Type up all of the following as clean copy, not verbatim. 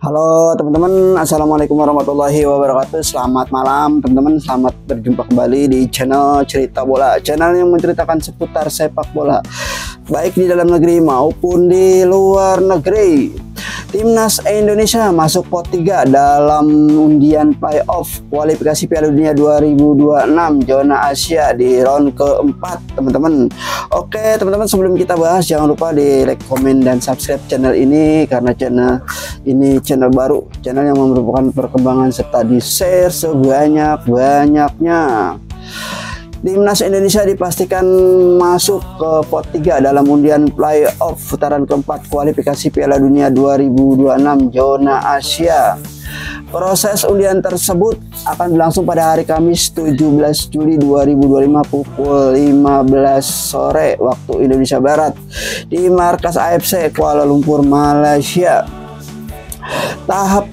Halo teman-teman, assalamualaikum warahmatullahi wabarakatuh. Selamat malam teman-teman, selamat berjumpa kembali di channel Cerita Bola, channel yang menceritakan seputar sepak bola baik di dalam negeri maupun di luar negeri. Timnas Indonesia masuk pot 3 dalam undian playoff kualifikasi Piala Dunia 2026 zona Asia di round keempat, teman-teman. Oke teman-teman, sebelum kita bahas jangan lupa di like, komen, dan subscribe channel ini karena channel ini channel baru, channel yang merupakan perkembangan, serta di share sebanyak-banyaknya. Timnas Indonesia dipastikan masuk ke pot 3 dalam undian playoff putaran keempat kualifikasi Piala Dunia 2026 zona Asia. Proses undian tersebut akan berlangsung pada hari Kamis 17 Juli 2025 pukul 15 sore waktu Indonesia Barat di markas AFC Kuala Lumpur, Malaysia. Tahap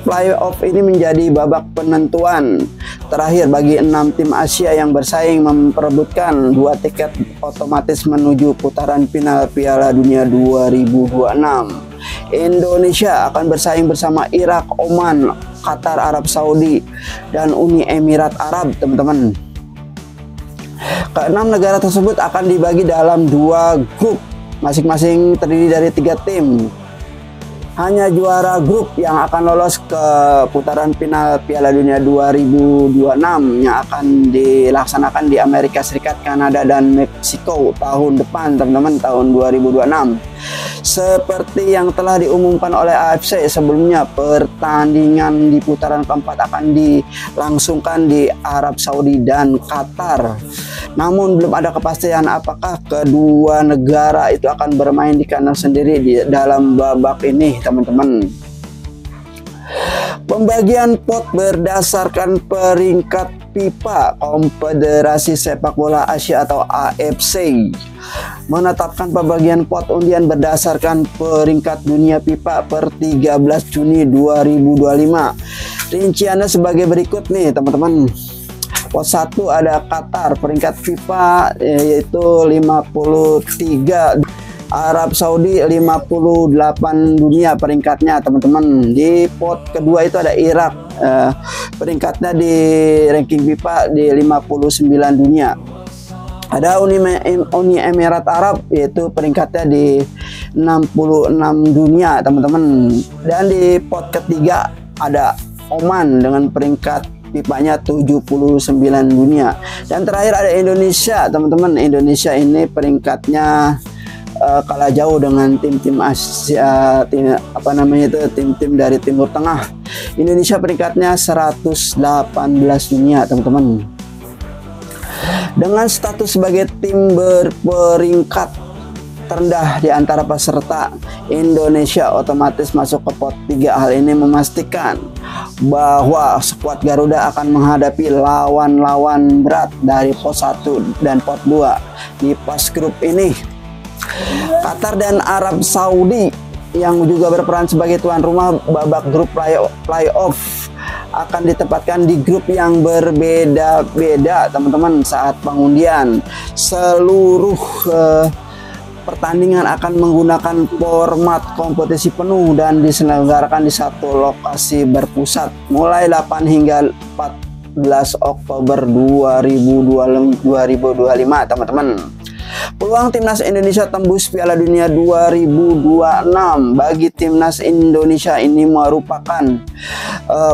playoff ini menjadi babak penentuan terakhir bagi 6 tim Asia yang bersaing memperebutkan 2 tiket otomatis menuju putaran final Piala Dunia 2026. Indonesia akan bersaing bersama Irak, Oman, Qatar, Arab Saudi, dan Uni Emirat Arab, teman-teman. Keenam negara tersebut akan dibagi dalam 2 grup, masing-masing terdiri dari 3 tim. Hanya juara grup yang akan lolos ke putaran final Piala Dunia 2026 yang akan dilaksanakan di Amerika Serikat, Kanada, dan Meksiko tahun depan, teman-teman, tahun 2026. Seperti yang telah diumumkan oleh AFC sebelumnya, pertandingan di putaran keempat akan dilangsungkan di Arab Saudi dan Qatar. Namun belum ada kepastian apakah kedua negara itu akan bermain di kandang sendiri di dalam babak ini, teman-teman. Pembagian pot berdasarkan peringkat FIFA, Konfederasi Sepak Bola Asia atau AFC, menetapkan pembagian pot undian berdasarkan peringkat dunia FIFA per 13 Juni 2025. Rinciannya sebagai berikut nih, teman-teman. Pot 1 ada Qatar, peringkat FIFA yaitu 53, Arab Saudi 58 dunia peringkatnya, teman-teman. Di pot kedua itu ada Irak, peringkatnya di ranking FIFA di 59 dunia. Ada Uni Emirat Arab, yaitu peringkatnya di 66 dunia, teman-teman. Dan di pot ketiga ada Oman dengan peringkat FIFA-nya 79 dunia. Dan terakhir ada Indonesia, teman-teman. Indonesia ini peringkatnya kalah jauh dengan tim-tim Asia, tim-tim dari Timur Tengah. Indonesia peringkatnya 118 dunia, teman-teman. Dengan status sebagai tim berperingkat terendah di antara peserta, Indonesia otomatis masuk ke pot 3. Hal ini memastikan bahwa skuad Garuda akan menghadapi lawan-lawan berat dari pot 1 dan pot 2 di fase grup ini. Qatar dan Arab Saudi yang juga berperan sebagai tuan rumah babak grup playoff akan ditempatkan di grup yang berbeda-beda, teman-teman. Saat pengundian, seluruh pertandingan akan menggunakan format kompetisi penuh dan diselenggarakan di satu lokasi berpusat mulai 8 hingga 14 Oktober 2025, teman-teman. Peluang Timnas Indonesia tembus Piala Dunia 2026 bagi Timnas Indonesia ini merupakan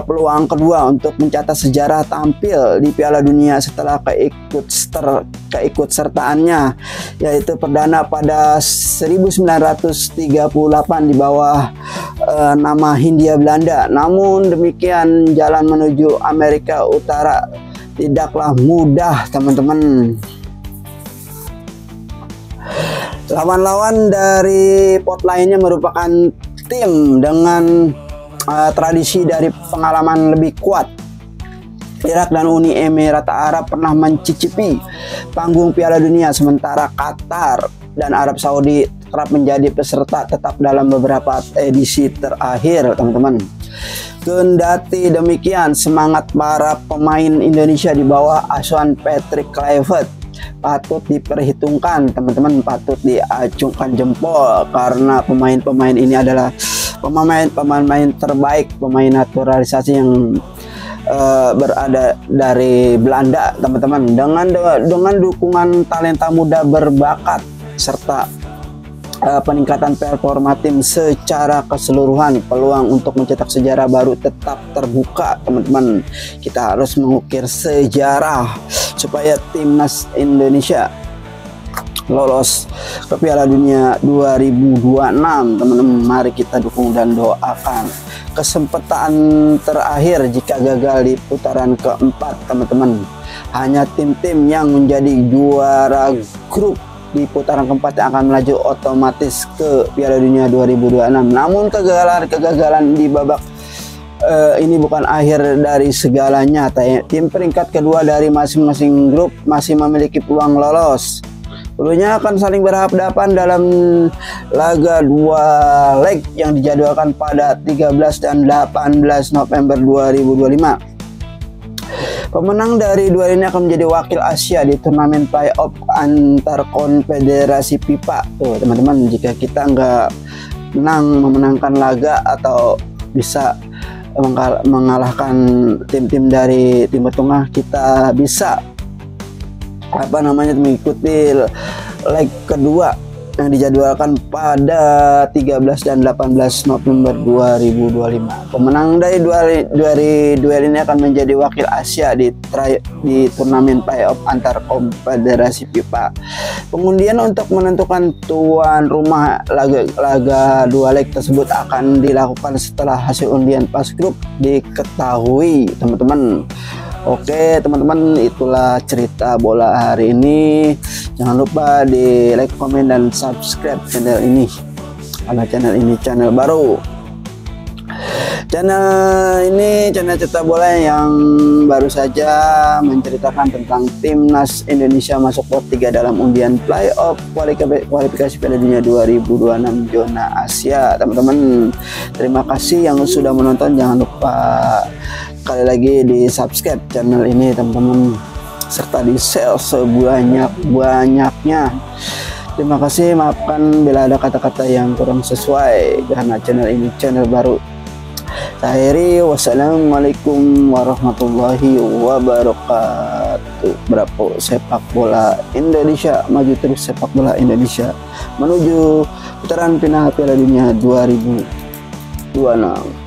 peluang kedua untuk mencatat sejarah tampil di Piala Dunia setelah keikutsertaannya, yaitu perdana pada 1938 di bawah nama Hindia Belanda. Namun demikian, jalan menuju Amerika Utara tidaklah mudah, teman-teman. Lawan-lawan dari pot lainnya merupakan tim dengan tradisi dari pengalaman lebih kuat. Irak dan Uni Emirat Arab pernah mencicipi panggung Piala Dunia, sementara Qatar dan Arab Saudi kerap menjadi peserta tetap dalam beberapa edisi terakhir, teman-teman. Kendati demikian, semangat para pemain Indonesia di bawah asuhan Patrick Kluivert patut diperhitungkan, teman-teman, patut diacungkan jempol karena pemain-pemain ini adalah pemain terbaik, pemain naturalisasi yang berada dari Belanda, teman-teman, dengan dukungan talenta muda berbakat serta peningkatan performa tim secara keseluruhan. Peluang untuk mencetak sejarah baru tetap terbuka, teman-teman. Kita harus mengukir sejarah supaya timnas Indonesia lolos ke Piala Dunia 2026, teman-teman. Mari kita dukung dan doakan. Kesempatan terakhir jika gagal di putaran keempat, teman-teman. Hanya tim-tim yang menjadi juara grup di putaran keempat yang akan melaju otomatis ke Piala Dunia 2026. Namun kegagalan di babak ini bukan akhir dari segalanya. Tim peringkat kedua dari masing-masing grup masih memiliki peluang lolos. Keduanya akan saling berhadapan dalam laga 2 leg yang dijadwalkan pada 13 dan 18 November 2025. Pemenang dari dua ini akan menjadi wakil Asia di turnamen playoff antar konfederasi FIFA. Tuh, teman-teman, jika kita nggak memenangkan laga atau bisa mengalahkan tim-tim dari Timur Tengah, kita bisa mengikuti leg kedua yang dijadwalkan pada 13 dan 18 November 2025. Pemenang dari duel ini akan menjadi wakil Asia di turnamen playoff antar konfederasi FIFA. Pengundian untuk menentukan tuan rumah laga 2 leg tersebut akan dilakukan setelah hasil undian pas grup diketahui, teman-teman. Oke, teman-teman, itulah cerita bola hari ini. Jangan lupa di like, komen, dan subscribe channel ini, karena channel ini channel baru. Channel ini channel cerita bola yang baru saja menceritakan tentang timnas Indonesia masuk pot 3 dalam undian playoff kualifikasi Piala Dunia 2026 zona Asia, teman-teman. Terima kasih yang sudah menonton. Jangan lupa sekali lagi di subscribe channel ini, teman-teman, serta di share sebanyak-banyaknya. Terima kasih, maafkan bila ada kata-kata yang kurang sesuai karena channel ini channel baru. Akhiri, wassalamualaikum warahmatullahi wabarakatuh. Berapa sepak bola Indonesia, maju terus sepak bola Indonesia menuju putaran final Piala Dunia 2026.